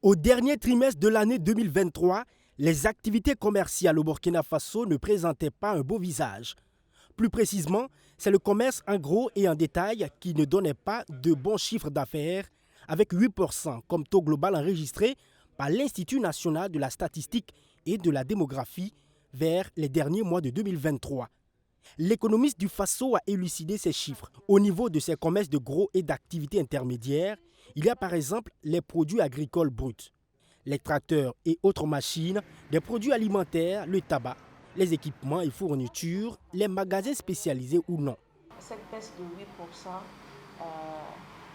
Au dernier trimestre de l'année 2023, les activités commerciales au Burkina Faso ne présentaient pas un beau visage. Plus précisément, c'est le commerce en gros et en détail qui ne donnait pas de bons chiffres d'affaires, avec 8% comme taux global enregistré par l'Institut national de la statistique et de la démographie vers les derniers mois de 2023. L'économiste du Faso a élucidé ces chiffres. Au niveau de ses commerces de gros et d'activités intermédiaires, il y a par exemple les produits agricoles bruts, les tracteurs et autres machines, des produits alimentaires, le tabac, les équipements et fournitures, les magasins spécialisés ou non. Cette baisse de 8%,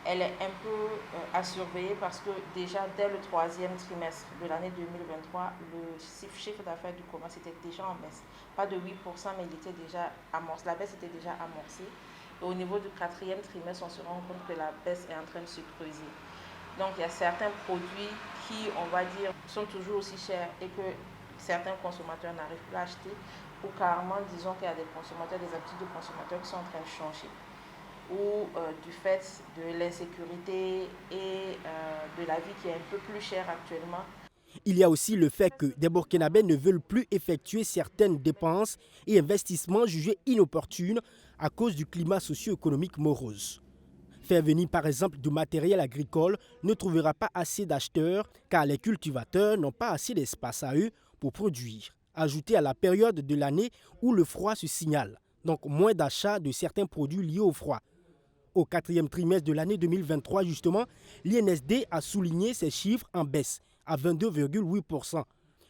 elle est un peu à surveiller parce que déjà dès le troisième trimestre de l'année 2023, le chiffre d'affaires du commerce était déjà en baisse. Pas de 8%, mais il était déjà amorcé. La baisse était déjà amorcée. Et au niveau du quatrième trimestre, on se rend compte que la baisse est en train de se creuser. Donc il y a certains produits qui, on va dire, sont toujours aussi chers et que certains consommateurs n'arrivent plus à acheter, ou carrément, disons qu'il y a des consommateurs, des habitudes de consommateurs qui sont en train de changer, ou du fait de l'insécurité et de la vie qui est un peu plus chère actuellement. Il y a aussi le fait que des Burkinabés ne veulent plus effectuer certaines dépenses et investissements jugés inopportunes à cause du climat socio-économique morose. Faire venir par exemple du matériel agricole ne trouvera pas assez d'acheteurs car les cultivateurs n'ont pas assez d'espace à eux pour produire. Ajouté à la période de l'année où le froid se signale, donc moins d'achats de certains produits liés au froid. Au quatrième trimestre de l'année 2023, justement, l'INSD a souligné ces chiffres en baisse à 22,8%.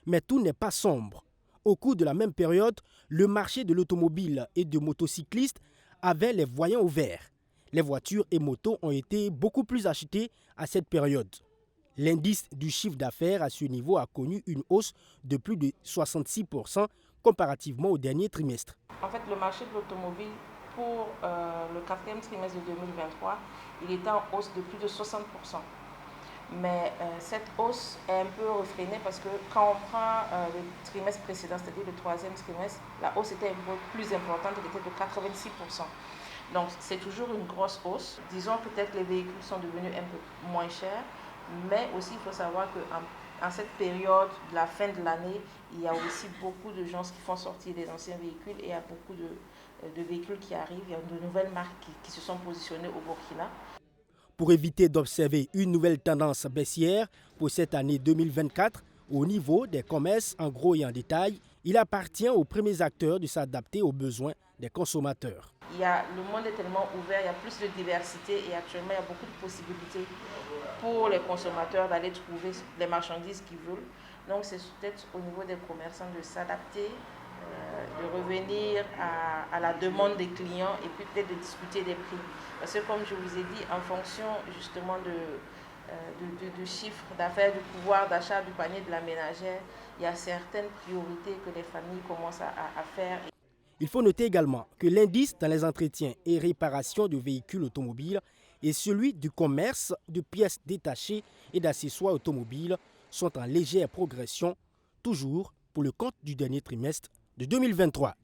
Mais tout n'est pas sombre. Au cours de la même période, le marché de l'automobile et de motocyclistes avait les voyants au vert. Les voitures et motos ont été beaucoup plus achetées à cette période. L'indice du chiffre d'affaires à ce niveau a connu une hausse de plus de 66% comparativement au dernier trimestre. En fait, le marché de l'automobile pour le quatrième trimestre de 2023, il était en hausse de plus de 60%. Mais cette hausse est un peu refrénée parce que quand on prend le trimestre précédent, c'est-à-dire le troisième trimestre, la hausse était un peu plus importante, elle était de 86%. Donc c'est toujours une grosse hausse. Disons peut-être que les véhicules sont devenus un peu moins chers, mais aussi il faut savoir qu'en cette période de la fin de l'année, il y a aussi beaucoup de gens qui font sortir des anciens véhicules et il y a beaucoup de véhicules qui arrivent. Il y a de nouvelles marques qui se sont positionnées au Burkina. Pour éviter d'observer une nouvelle tendance baissière pour cette année 2024, au niveau des commerces en gros et en détail, il appartient aux premiers acteurs de s'adapter aux besoins des consommateurs. Le monde est tellement ouvert, il y a plus de diversité et actuellement il y a beaucoup de possibilités pour les consommateurs d'aller trouver les marchandises qu'ils veulent. Donc c'est peut-être au niveau des commerçants de s'adapter, de revenir à la demande des clients et puis peut-être de discuter des prix. Parce que comme je vous ai dit, en fonction justement du chiffre d'affaires, du pouvoir d'achat, du panier de la ménagère, il y a certaines priorités que les familles commencent à faire. Il faut noter également que l'indice dans les entretiens et réparations de véhicules automobiles et celui du commerce de pièces détachées et d'accessoires automobiles sont en légère progression, toujours pour le compte du dernier trimestre de 2023.